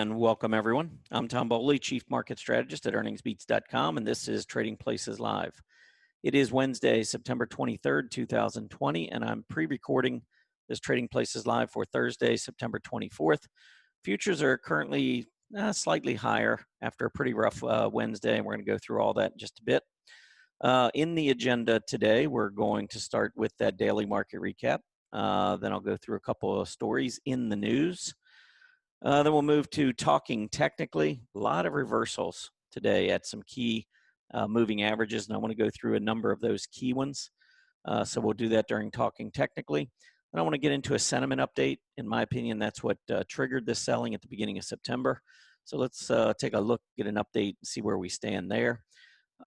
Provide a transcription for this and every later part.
and welcome everyone. I'm Tom Bowley, Chief Market Strategist at earningsbeats.com, and this is Trading Places Live. It is Wednesday, September 23rd, 2020, and I'm pre-recording this Trading Places Live for Thursday, September 24th. Futures are currently slightly higher after a pretty rough Wednesday, and we're going to go through all that in just a bit. In the agenda today, we're going to start with that daily market recap. Then I'll go through a couple of stories in the news. Then we'll move to talking technically. A lot of reversals today at some key moving averages, and I want to go through a number of those key ones. So we'll do that during talking technically. Then I want to get into a sentiment update. In my opinion, that's what triggered this selling at the beginning of September. So let's take a look, get an update, and see where we stand there.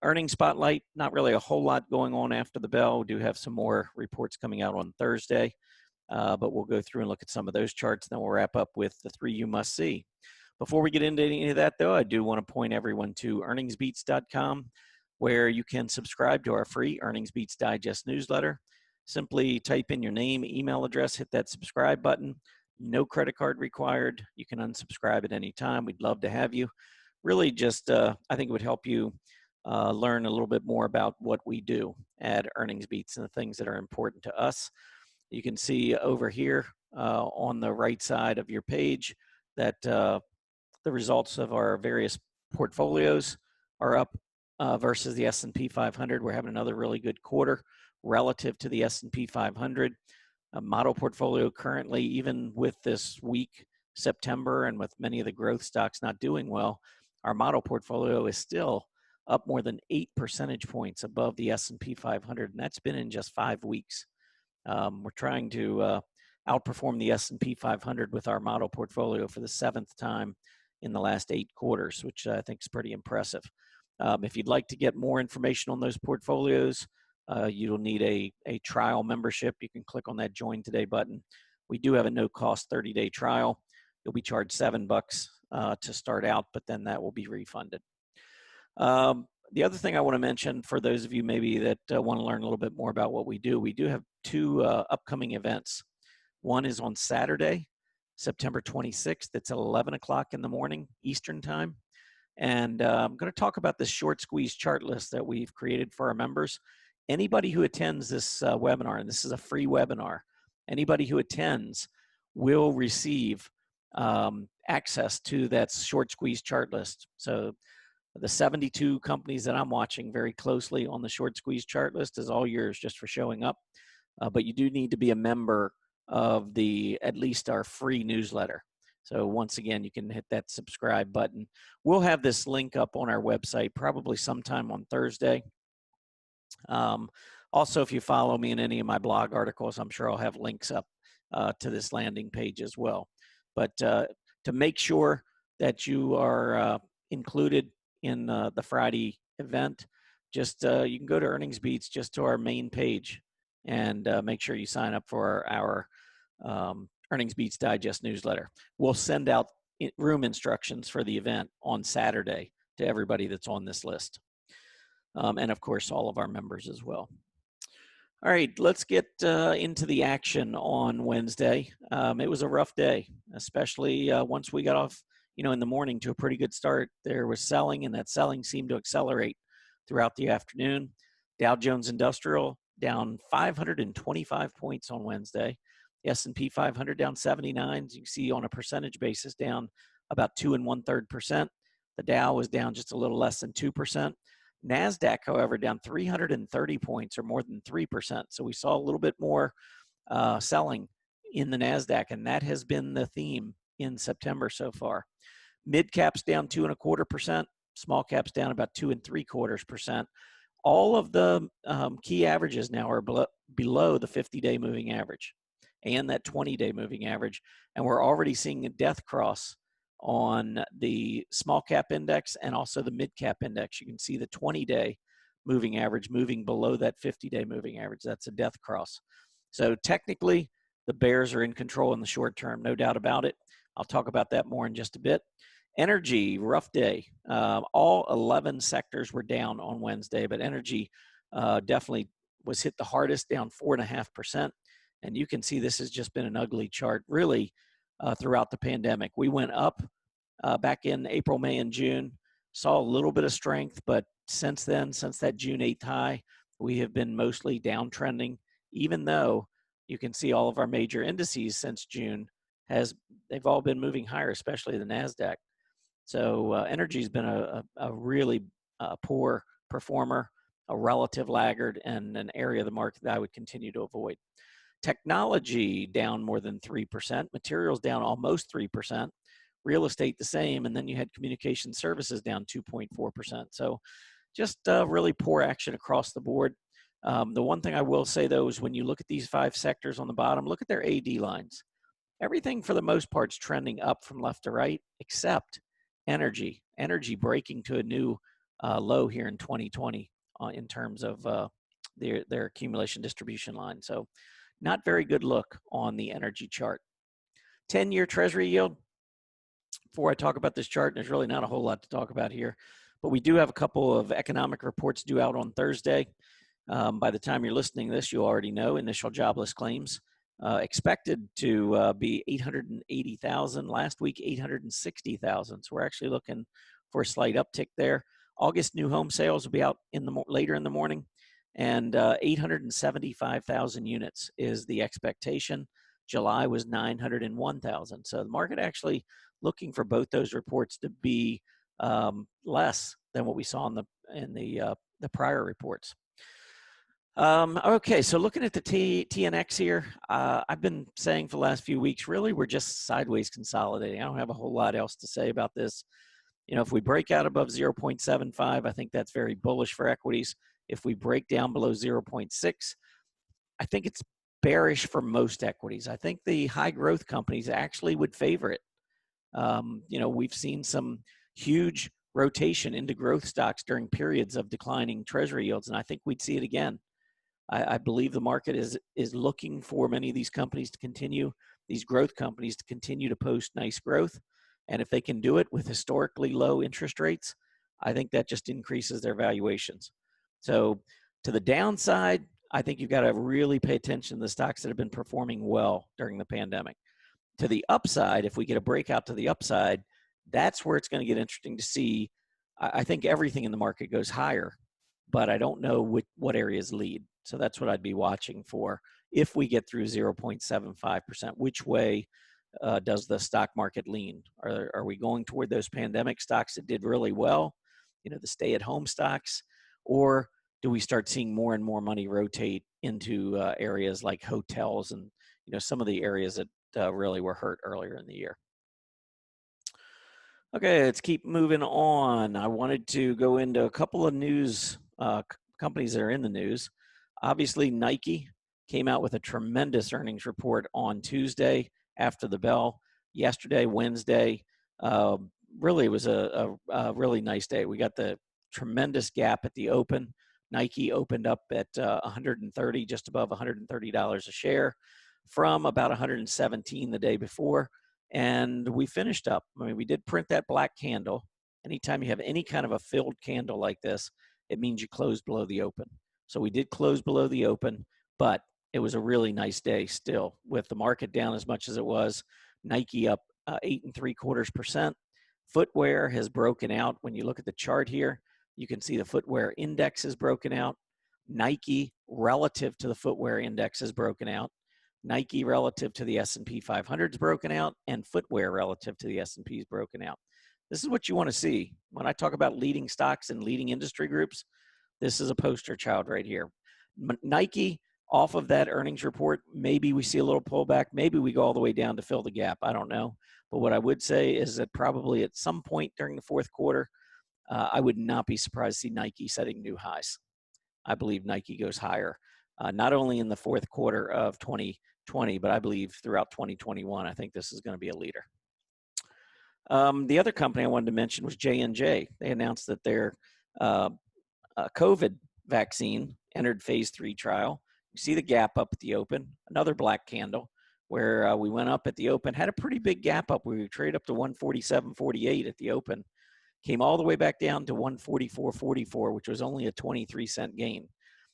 Earnings spotlight, not really a whole lot going on after the bell. We do have some more reports coming out on Thursday. But we'll go through and look at some of those charts, and then we'll wrap up with the three you must see. Before we get into any of that, though, I do want to point everyone to earningsbeats.com, where you can subscribe to our free Earnings Beats Digest newsletter. Simply type in your name, email address, hit that subscribe button. No credit card required. You can unsubscribe at any time. We'd love to have you. Really just, I think it would help you learn a little bit more about what we do at Earnings Beats and the things that are important to us. You can see over here on the right side of your page that the results of our various portfolios are up versus the S&P 500. We're having another really good quarter relative to the S&P 500. A model portfolio currently, even with this weak September and with many of the growth stocks not doing well, our model portfolio is still up more than 8 percentage points above the S&P 500, and that's been in just 5 weeks. We're trying to outperform the S&P 500 with our model portfolio for the 7th time in the last 8 quarters, which I think is pretty impressive. If you'd like to get more information on those portfolios, you'll need a trial membership. You can click on that Join Today button. We do have a no-cost 30-day trial. You'll be charged $7 to start out, but then that will be refunded. The other thing I want to mention for those of you maybe that want to learn a little bit more about what we do have 2 upcoming events. One is on Saturday, September 26th. It's at 11 o'clock in the morning Eastern time. And I'm going to talk about this short squeeze chart list that we've created for our members. Anybody who attends this webinar, and this is a free webinar, anybody who attends will receive access to that short squeeze chart list. So the 72 companies that I'm watching very closely on the short squeeze chart list is all yours just for showing up. But you do need to be a member of at least our free newsletter. So once again, you can hit that subscribe button. We'll have this link up on our website probably sometime on Thursday. Also, if you follow me in any of my blog articles, I'm sure I'll have links up to this landing page as well. But to make sure that you are included in the Friday event, just you can go to Earnings Beats, just to our main page, and make sure you sign up for our Earnings Beats Digest newsletter. We'll send out room instructions for the event on Saturday to everybody that's on this list. And of course, all of our members as well. All right, let's get into the action on Wednesday. It was a rough day, especially once we got off in the morning to a pretty good start. There was selling, and that selling seemed to accelerate throughout the afternoon. Dow Jones Industrial down 525 points on Wednesday. The S&P 500 down 79. As you can see, on a percentage basis, down about 2 1/3%. The Dow was down just a little less than 2%. NASDAQ, however, down 330 points, or more than 3%. So we saw a little bit more selling in the NASDAQ, and that has been the theme in September so far. Mid caps down 2 1/4%. Small caps down about 2 3/4%. All of the key averages now are below the 50-day moving average and that 20-day moving average. And we're already seeing a death cross on the small cap index and also the mid cap index. You can see the 20-day moving average moving below that 50-day moving average. That's a death cross. So technically, the bears are in control in the short term, no doubt about it. I'll talk about that more in just a bit. Energy, rough day. All 11 sectors were down on Wednesday, but energy definitely was hit the hardest, down 4.5%. And you can see this has just been an ugly chart, really, throughout the pandemic. We went up back in April, May, and June. Saw a little bit of strength, but since then, since that June 8th high, we have been mostly downtrending, even though you can see all of our major indices since June they've all been moving higher, especially the NASDAQ. So energy's been a really poor performer, a relative laggard, and an area of the market that I would continue to avoid. Technology down more than 3%, materials down almost 3%, real estate the same, and then you had communication services down 2.4%. So just really poor action across the board. The one thing I will say, though, is when you look at these 5 sectors on the bottom, look at their AD lines. Everything for the most part is trending up from left to right, except energy. Energy breaking to a new low here in 2020 in terms of their accumulation distribution line. So not very good look on the energy chart. 10-year Treasury yield. Before I talk about this chart, there's really not a whole lot to talk about here, but we do have a couple of economic reports due out on Thursday. By the time you're listening to this, you already know initial jobless claims expected to be 880,000. Last week, 860,000. So we're actually looking for a slight uptick there. August new home sales will be out later in the morning, and 875,000 units is the expectation. July was 901,000. So the market actually looking for both those reports to be less than what we saw in the prior reports. Okay, so looking at the TNX here, I've been saying for the last few weeks, really, we're just sideways consolidating. I don't have a whole lot else to say about this. You know, if we break out above 0.75, I think that's very bullish for equities. If we break down below 0.6, I think it's bearish for most equities. I think the high growth companies actually would favor it. You know, we've seen some huge rotation into growth stocks during periods of declining treasury yields, and I think we'd see it again. I believe the market is looking for many of these companies to continue, these growth companies to continue to post nice growth. And if they can do it with historically low interest rates, I think that just increases their valuations. So to the downside, I think you've got to really pay attention to the stocks that have been performing well during the pandemic. To the upside, if we get a breakout to the upside, that's where it's going to get interesting to see. I think everything in the market goes higher, but I don't know what areas lead. So that's what I'd be watching for. If we get through 0.75%, which way does the stock market lean? Are we going toward those pandemic stocks that did really well, you know, the stay-at-home stocks, or do we start seeing more and more money rotate into areas like hotels and, you know, some of the areas that really were hurt earlier in the year? Okay, let's keep moving on. I wanted to go into a couple of news companies that are in the news. Obviously, Nike came out with a tremendous earnings report on Tuesday after the bell. Yesterday, Wednesday, really was a really nice day. We got the tremendous gap at the open. Nike opened up at 130, just above $130 a share, from about 117 the day before. And we finished up. I mean, we did print that black candle. Anytime you have any kind of a filled candle like this, it means you closed below the open. So we did close below the open, but it was a really nice day still, with the market down as much as it was. Nike up 8.75%. Footwear has broken out. When you look at the chart here, you can see the footwear index is broken out. Nike relative to the footwear index is broken out. Nike relative to the S&P 500 is broken out, and footwear relative to the S&P is broken out. This is what you want to see. When I talk about leading stocks and leading industry groups, this is a poster child right here. Nike, off of that earnings report, maybe we see a little pullback. Maybe we go all the way down to fill the gap. I don't know. But what I would say is that probably at some point during the fourth quarter, I would not be surprised to see Nike setting new highs. I believe Nike goes higher, not only in the fourth quarter of 2020, but I believe throughout 2021. I think this is going to be a leader. The other company I wanted to mention was J&J. They announced that their COVID vaccine entered phase 3 trial. You see the gap up at the open, another black candle where we went up at the open, had a pretty big gap up. We traded up to 147.48 at the open, came all the way back down to 144.44, which was only a 23-cent gain.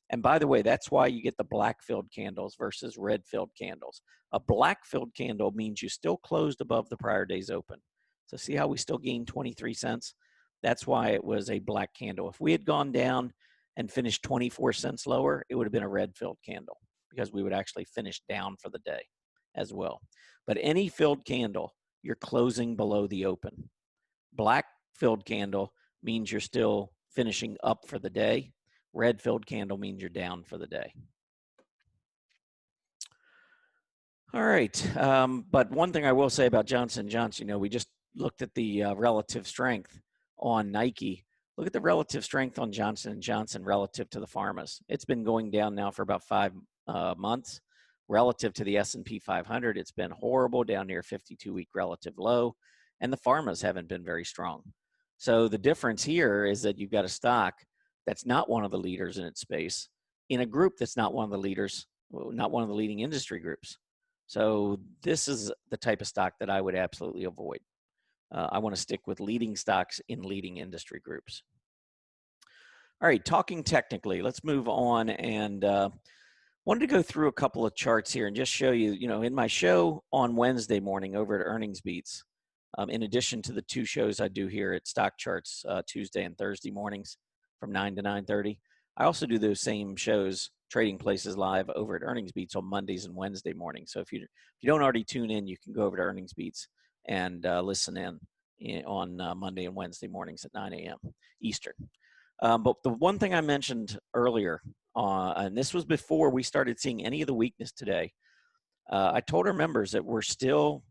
And by the way, that's why you get the black filled candles versus red filled candles. A black filled candle means you still closed above the prior day's open. So see how we still gained 23 cents? That's why it was a black candle. If we had gone down and finished 24 cents lower, it would have been a red filled candle because we would actually finish down for the day as well. But any filled candle, you're closing below the open. Black filled candle means you're still finishing up for the day. Red filled candle means you're down for the day. All right. But one thing I will say about Johnson & Johnson, we just looked at the relative strength on Nike. Look at the relative strength on Johnson & Johnson relative to the pharmas. It's been going down now for about 5 months. Relative to the S&P 500, it's been horrible, down near 52-week relative low, and the pharmas haven't been very strong. So the difference here is that you've got a stock that's not one of the leaders in its space in a group that's not one of the leaders, not one of the leading industry groups. So this is the type of stock that I would absolutely avoid. I want to stick with leading stocks in leading industry groups. All right, talking technically, let's move on, and wanted to go through a couple of charts here and just show you, in my show on Wednesday morning over at Earnings Beats, in addition to the 2 shows I do here at StockCharts Tuesday and Thursday mornings from 9 to 9:30, I also do those same shows, Trading Places Live, over at Earnings Beats on Mondays and Wednesday mornings. So if you don't already tune in, you can go over to Earnings Beats and listen in on Monday and Wednesday mornings at 9 a.m. Eastern. But the one thing I mentioned earlier, and this was before we started seeing any of the weakness today, I told our members that we're still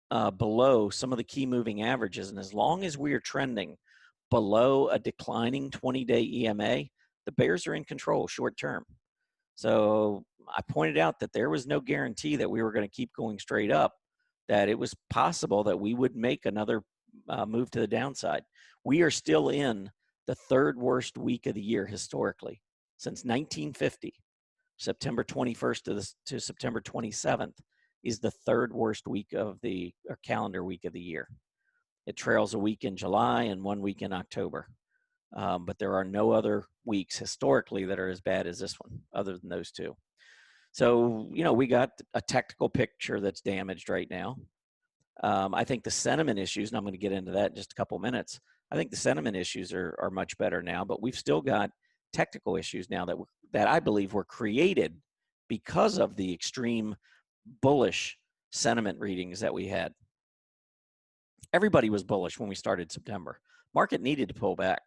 below some of the key moving averages. And as long as we are trending below a declining 20-day EMA, the bears are in control short term. So I pointed out that there was no guarantee that we were going to keep going straight up, that it was possible that we would make another move to the downside. We are still in the 3rd worst week of the year historically. Since 1950, September 21st to September 27th is the 3rd worst week of the calendar week of the year. It trails a week in July and 1 week in October. But there are no other weeks historically that are as bad as this one, other than those 2. So, we got a technical picture that's damaged right now. I think the sentiment issues, and I'm going to get into that in just a couple minutes, I think the sentiment issues are much better now, but we've still got technical issues now that I believe were created because of the extreme bullish sentiment readings that we had. Everybody was bullish when we started September. Market needed to pull back.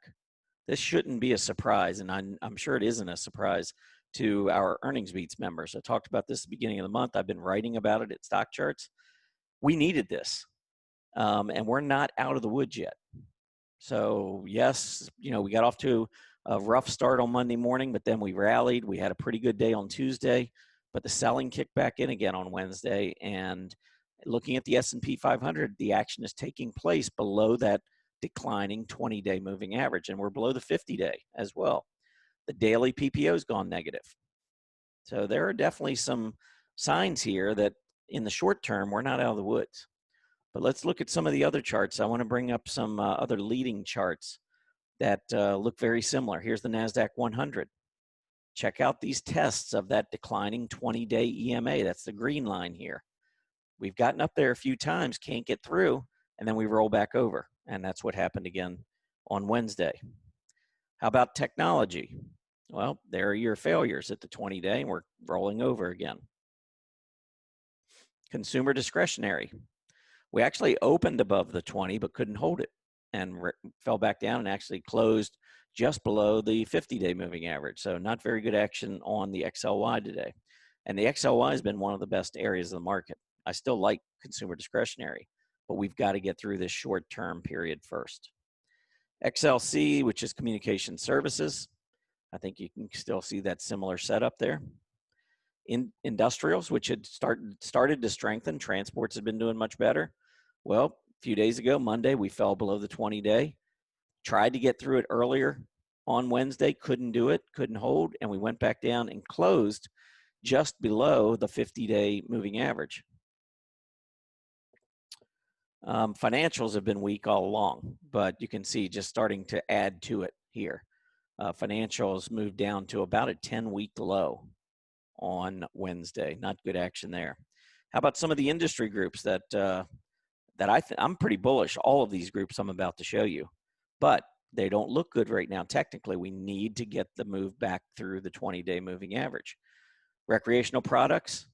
This shouldn't be a surprise, and I'm sure it isn't a surprise to our Earnings Beats members. I talked about this at the beginning of the month. I've been writing about it at StockCharts. We needed this, and we're not out of the woods yet. So yes, we got off to a rough start on Monday morning, but then we rallied. We had a pretty good day on Tuesday, but the selling kicked back in again on Wednesday. And looking at the S&P 500, the action is taking place below that declining 20-day moving average, and we're below the 50-day as well. The daily PPO has gone negative. So there are definitely some signs here that in the short term, we're not out of the woods. But let's look at some of the other charts. I want to bring up some other leading charts that look very similar. Here's the NASDAQ 100. Check out these tests of that declining 20-day EMA. That's the green line here. We've gotten up there a few times, can't get through, and then we roll back over. And that's what happened again on Wednesday. How about technology? Well, there are your failures at the 20-day, and we're rolling over again. Consumer discretionary. We actually opened above the 20, but couldn't hold it and fell back down and actually closed just below the 50-day moving average. So not very good action on the XLY today. And the XLY has been one of the best areas of the market. I still like consumer discretionary, but we've got to get through this short-term period first. XLC, which is communication services. I think you can still see that similar setup there. In industrials, which had started to strengthen, transports have been doing much better. Well, a few days ago, Monday, we fell below the 20-day. Tried to get through it earlier on Wednesday, couldn't do it, couldn't hold, and we went back down and closed just below the 50-day moving average. Financials have been weak all along, but you can see just starting to add to it here. Financials moved down to about a 10-week low on Wednesday. Not good action there. How about some of the industry groups that that I'm pretty bullish. All of these groups I'm about to show you, but they don't look good right now. Technically, we need to get the move back through the 20-day moving average. Recreational products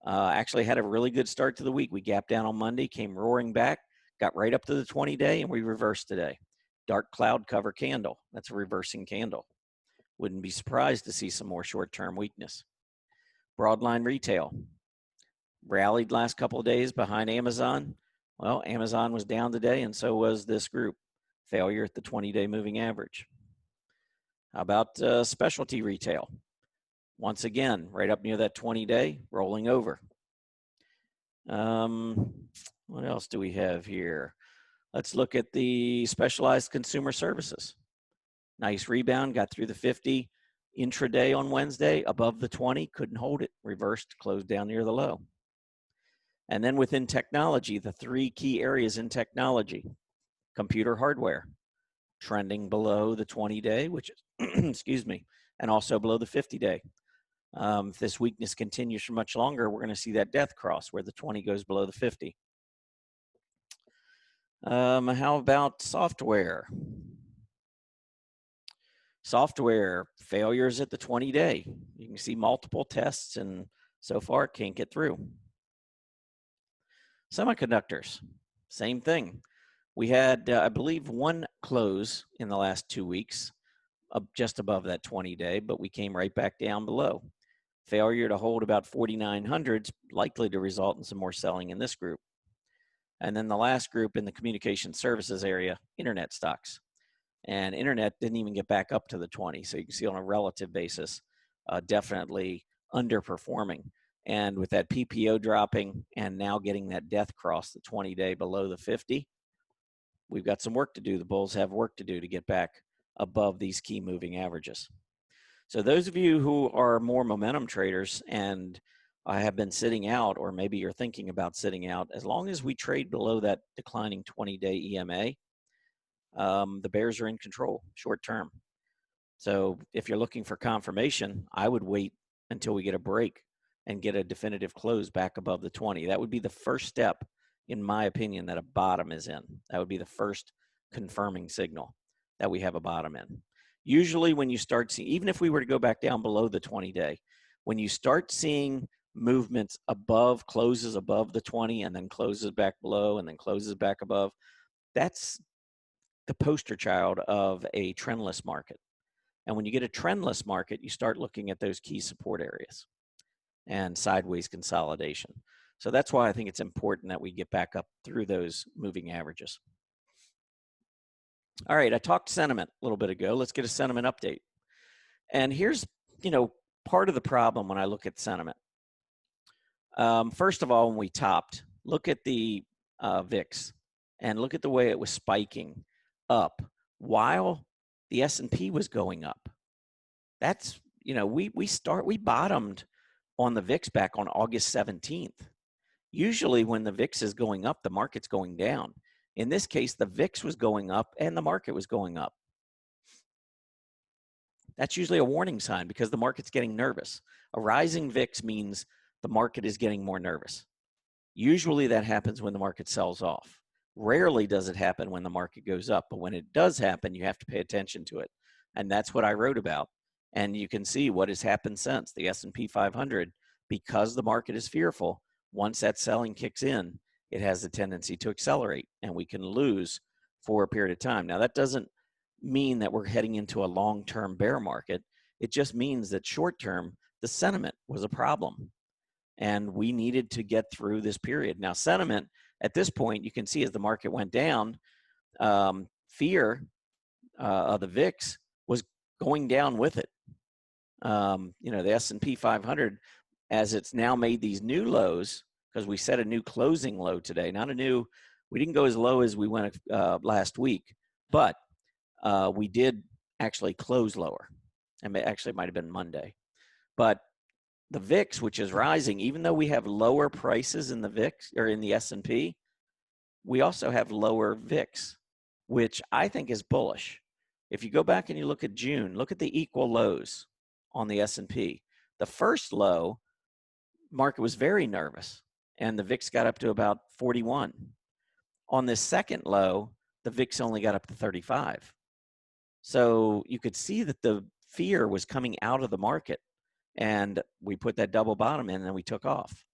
actually had a really good start to the week. We gapped down on Monday, came roaring back, got right up to the 20-day, and we reversed today. Dark cloud cover candle. That's a reversing candle. Wouldn't be surprised to see some more short-term weakness. Broadline retail rallied last couple of days behind Amazon. Well, Amazon was down today, and so was this group. Failure at the 20-day moving average. How about specialty retail? Once again, right up near that 20-day, rolling over. What else do we have here? Let's look at the specialized consumer services. Nice rebound, got through the 50 intraday on Wednesday, above the 20, couldn't hold it, reversed, closed down near the low. And then within technology, the three key areas in technology: computer hardware, trending below the 20-day, which is, excuse me, and also below the 50-day. If this weakness continues for much longer, we're going to see that death cross where the 20 goes below the 50. How about software? Software failures at the 20-day. You can see multiple tests, and so far it can't get through. Semiconductors, same thing. We had, I believe, one close in the last 2 weeks, just above that 20-day, but we came right back down below. Failure to hold about 4,900 is likely to result in some more selling in this group. And then the last group in the communication services area, internet stocks. And internet didn't even get back up to the 20. So you can see on a relative basis, definitely underperforming. And with that PPO dropping and now getting that death cross, the 20-day below the 50, we've got some work to do. The bulls have work to do to get back above these key moving averages. So those of you who are more momentum traders and have been sitting out, or maybe you're thinking about sitting out, as long as we trade below that declining 20-day EMA, the bears are in control short term. So if you're looking for confirmation, I would wait until we get a break and get a definitive close back above the 20. That would be the first step, in my opinion, that a bottom is in. That would be the first confirming signal that we have a bottom in. Usually when you start seeing, even if we were to go back down below the 20-day, when you start seeing movements above, closes above the 20 and then closes back below and then closes back above, that's the poster child of a trendless market. And when you get a trendless market, you start looking at those key support areas and sideways consolidation. So that's why I think it's important that we get back up through those moving averages. All right, I talked sentiment a little bit ago. Let's get a sentiment update. And here's, part of the problem when I look at sentiment. First of all, when we topped, look at the VIX and look at the way it was spiking up while the S&P was going up. That's, we bottomed on the VIX back on August 17th. Usually when the VIX is going up, the market's going down. In this case, the VIX was going up and the market was going up. That's usually a warning sign because the market's getting nervous. A rising VIX means the market is getting more nervous. Usually that happens when the market sells off. Rarely does it happen when the market goes up, but when it does happen, you have to pay attention to it. And that's what I wrote about. And you can see what has happened since. The S&P 500, because the market is fearful, once that selling kicks in, it has a tendency to accelerate and we can lose for a period of time. Now, that doesn't mean that we're heading into a long-term bear market. It just means that short-term, the sentiment was a problem and we needed to get through this period. Now, sentiment at this point, you can see as the market went down, fear of the VIX was going down with it. The S&P 500, as it's now made these new lows, because we set a new closing low today, we didn't go as low as we went last week, but we did actually close lower. And actually it might have been Monday. But the VIX, which is rising, even though we have lower prices in the VIX or in the S&P, we also have lower VIX, which I think is bullish. If you go back and you look at June, look at the equal lows on the S&P. The first low, market was very nervous, and the VIX got up to about 41. On this second low, the VIX only got up to 35. So you could see that the fear was coming out of the market, and we put that double bottom in and we took off.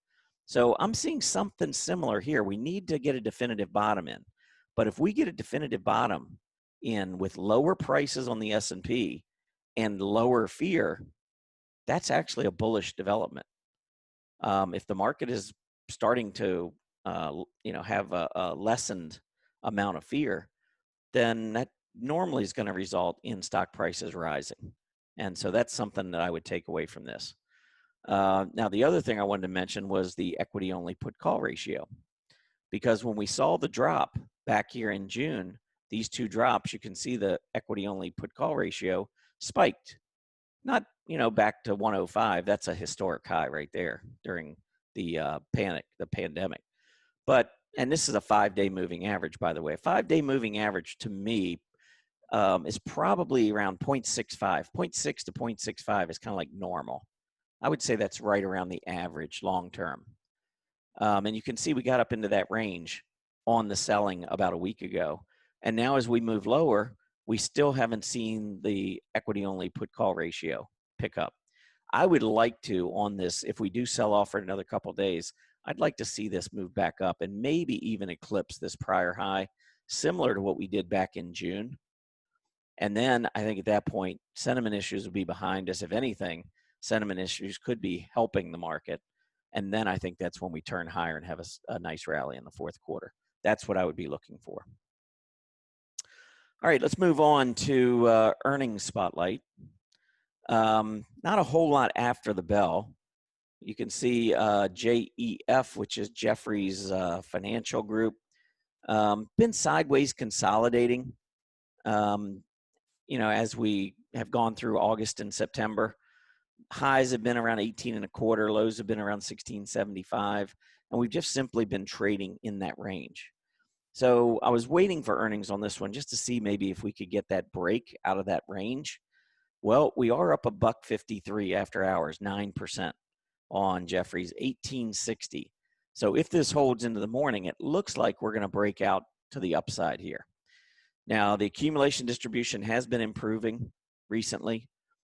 So I'm seeing something similar here. We need to get a definitive bottom in. But if we get a definitive bottom in with lower prices on the S&P and lower fear, that's actually a bullish development. If the market is starting to have a lessened amount of fear, then that normally is going to result in stock prices rising. And so that's something that I would take away from this. Now, the other thing I wanted to mention was the equity only put call ratio, because when we saw the drop back here in June, these two drops, you can see the equity only put call ratio spiked. Not, back to 105. That's a historic high right there during the pandemic. But, and this is a 5-day moving average, by the way. A 5-day moving average to me is probably around 0.65. 0.6 to 0.65 is kind of like normal. I would say that's right around the average long term. And you can see we got up into that range on the selling about a week ago. And now as we move lower, we still haven't seen the equity only put call ratio pick up. I would like to, on this, if we do sell off for another couple of days, I'd like to see this move back up and maybe even eclipse this prior high, similar to what we did back in June. And then I think at that point, sentiment issues will be behind us. If anything, sentiment issues could be helping the market. And then I think that's when we turn higher and have a nice rally in the fourth quarter. That's what I would be looking for. All right, let's move on to earnings spotlight. Not a whole lot after the bell. You can see JEF, which is Jefferies Financial Group, been sideways consolidating. As we have gone through August and September, highs have been around 18 and a quarter, lows have been around 16.75, and we've just simply been trading in that range. So I was waiting for earnings on this one just to see maybe if we could get that break out of that range. Well, we are up $1.53 after hours, 9% on Jefferies, 1860. So if this holds into the morning, it looks like we're going to break out to the upside here. Now, the accumulation distribution has been improving recently.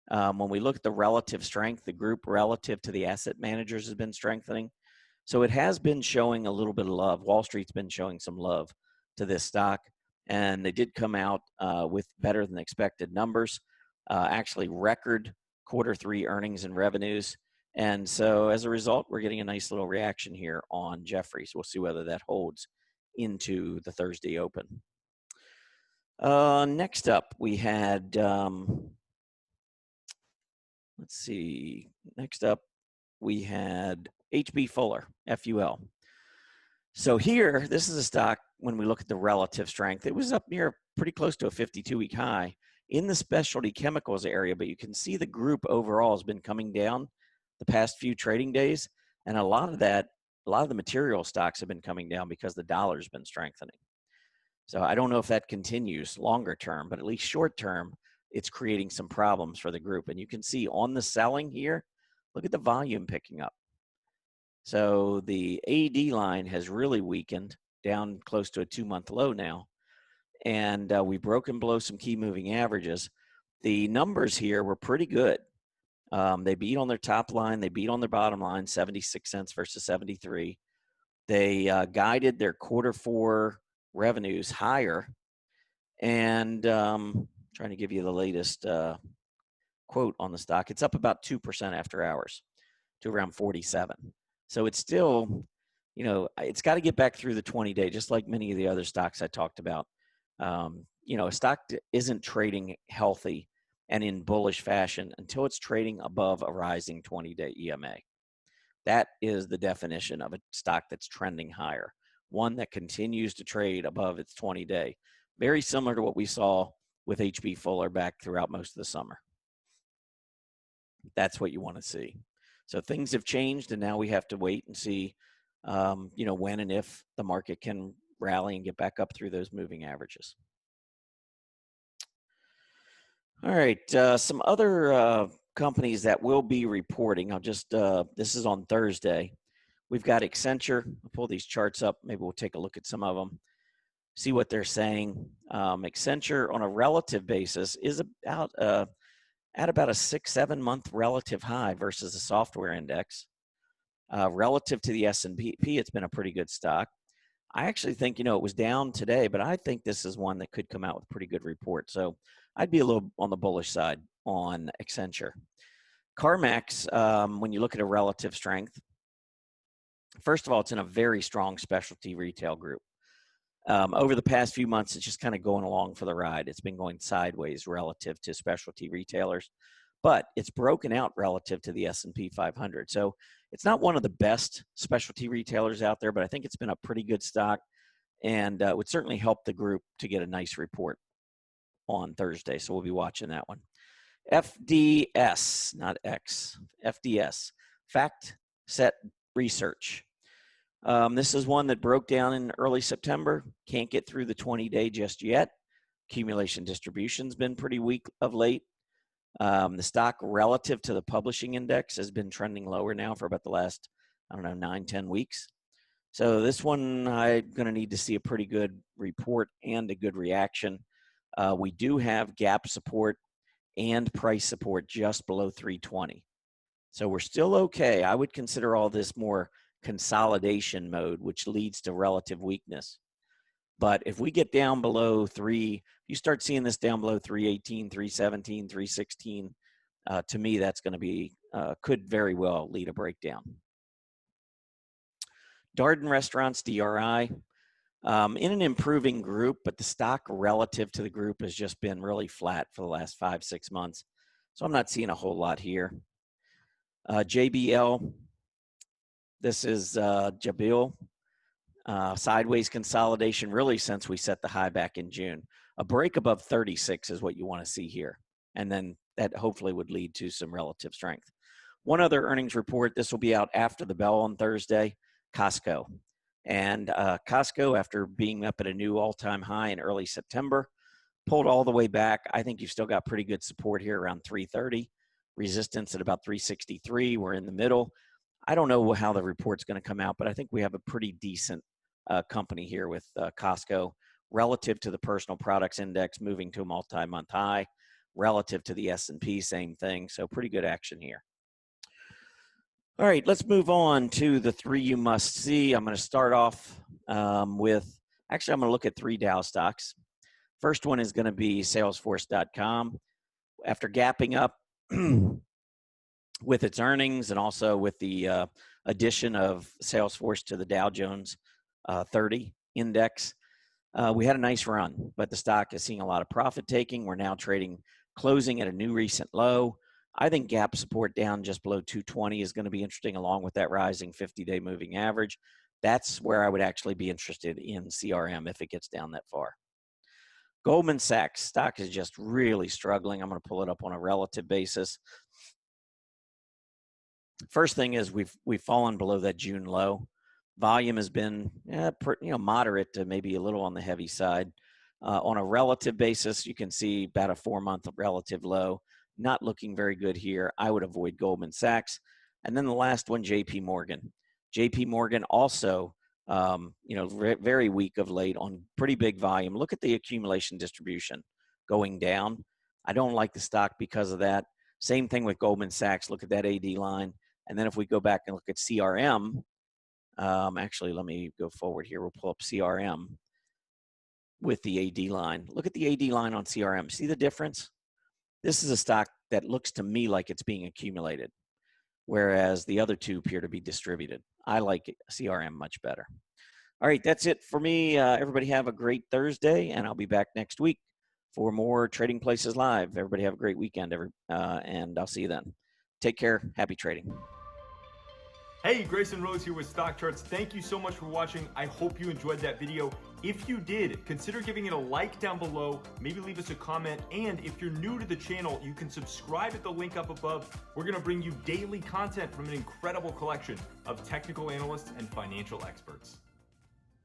When we look at the relative strength, the group relative to the asset managers has been strengthening. So it has been showing a little bit of love. Wall Street's been showing some love to this stock, and they did come out with better than expected numbers, actually record Q3 earnings and revenues. And so as a result, we're getting a nice little reaction here on Jefferies. We'll see whether that holds into the Thursday open. Next up, we had, let's see, next up, we had HB Fuller, FUL. So here, this is a stock, when we look at the relative strength, it was up near pretty close to a 52-week high in the specialty chemicals area, but you can see the group overall has been coming down the past few trading days, and a lot of the material stocks have been coming down because the dollar's been strengthening. So I don't know if that continues longer term, but at least short term, it's creating some problems for the group. And you can see on the selling here, look at the volume picking up. So the AD line has really weakened down close to a 2-month low now. And we've broken below some key moving averages. The numbers here were pretty good. They beat on their top line. They beat on their bottom line, 76 cents versus 73. They guided their Q4 revenues higher. And trying to give you the latest quote on the stock. It's up about 2% after hours to around 47. So it's still, it's got to get back through the 20-day, just like many of the other stocks I talked about. A stock isn't trading healthy and in bullish fashion until it's trading above a rising 20-day EMA. That is the definition of a stock that's trending higher, one that continues to trade above its 20-day. Very similar to what we saw with HB Fuller back throughout most of the summer. That's what you want to see. So things have changed, and now we have to wait and see, when and if the market can rally and get back up through those moving averages. All right, some other companies that will be reporting. I'll just, this is on Thursday. We've got Accenture. I'll pull these charts up. Maybe we'll take a look at some of them. see what they're saying. Accenture on a relative basis is about at about a 6-7 month relative high versus the software index. Relative to the S&P, it's been a pretty good stock. I actually think, it was down today, but I think this is one that could come out with a pretty good report. So I'd be a little on the bullish side on Accenture. CarMax, when you look at a relative strength, first of all, it's in a very strong specialty retail group. Over the past few months, it's just kind of going along for the ride. It's been going sideways relative to specialty retailers, but it's broken out relative to the S&P 500. So it's not one of the best specialty retailers out there, but I think it's been a pretty good stock, and would certainly help the group to get a nice report on Thursday. So we'll be watching that one. FDS, not X, FDS, Fact Set Research. This is one that broke down in early September. Can't get through the 20-day just yet. Accumulation distribution's been pretty weak of late. The stock relative to the publishing index has been trending lower now for about the last, 9-10 weeks. So this one, I'm going to need to see a pretty good report and a good reaction. We do have gap support and price support just below 320. So we're still okay. I would consider all this more consolidation mode, which leads to relative weakness. But if we get down below you start seeing this down below 318, 317, 316, to me, that's going to be, could very well lead a breakdown. Darden Restaurants, DRI, in an improving group, but the stock relative to the group has just been really flat for the last 5-6 months. So I'm not seeing a whole lot here. JBL, this is Jabil. Sideways consolidation really since we set the high back in June. A break above 36 is what you want to see here. And then that hopefully would lead to some relative strength. One other earnings report, this will be out after the bell on Thursday, Costco. And Costco, after being up at a new all-time high in early September, pulled all the way back. I think you've still got pretty good support here around 330. Resistance at about 363. We're in the middle. I don't know how the report's going to come out, but I think we have a pretty decent company here with Costco relative to the personal products index moving to a multi-month high, relative to the S&P, same thing. So pretty good action here. All right, let's move on to the three you must see. I'm going to start off with, actually, I'm going to look at 3 Dow stocks. First one is going to be Salesforce.com. After gapping up with its earnings and also with the addition of Salesforce to the Dow Jones 30 index, we had a nice run, but the stock is seeing a lot of profit taking. We're now closing at a new recent low. I think gap support down just below 220 is going to be interesting, along with that rising 50-day moving average. That's where I would actually be interested in CRM if it gets down that far. Goldman Sachs stock is just really struggling. I'm going to pull it up on a relative basis. First thing is we've fallen below that June low. Volume has been moderate to maybe a little on the heavy side. On a relative basis, you can see about a 4-month relative low. Not looking very good here. I would avoid Goldman Sachs. And then the last one, JP Morgan. JP Morgan also, very weak of late on pretty big volume. Look at the accumulation distribution going down. I don't like the stock because of that. Same thing with Goldman Sachs. Look at that AD line. And then if we go back and look at CRM, actually, let me go forward here. We'll pull up CRM with the AD line. Look at the AD line on CRM. See the difference? This is a stock that looks to me like it's being accumulated, whereas the other two appear to be distributed. I like CRM much better. All right, that's it for me. Everybody have a great Thursday, and I'll be back next week for more Trading Places Live. Everybody have a great weekend, and I'll see you then. Take care. Happy trading. Hey, Grayson Rose here with StockCharts. Thank you so much for watching. I hope you enjoyed that video. If you did, consider giving it a like down below, maybe leave us a comment, and if you're new to the channel, you can subscribe at the link up above. We're gonna bring you daily content from an incredible collection of technical analysts and financial experts.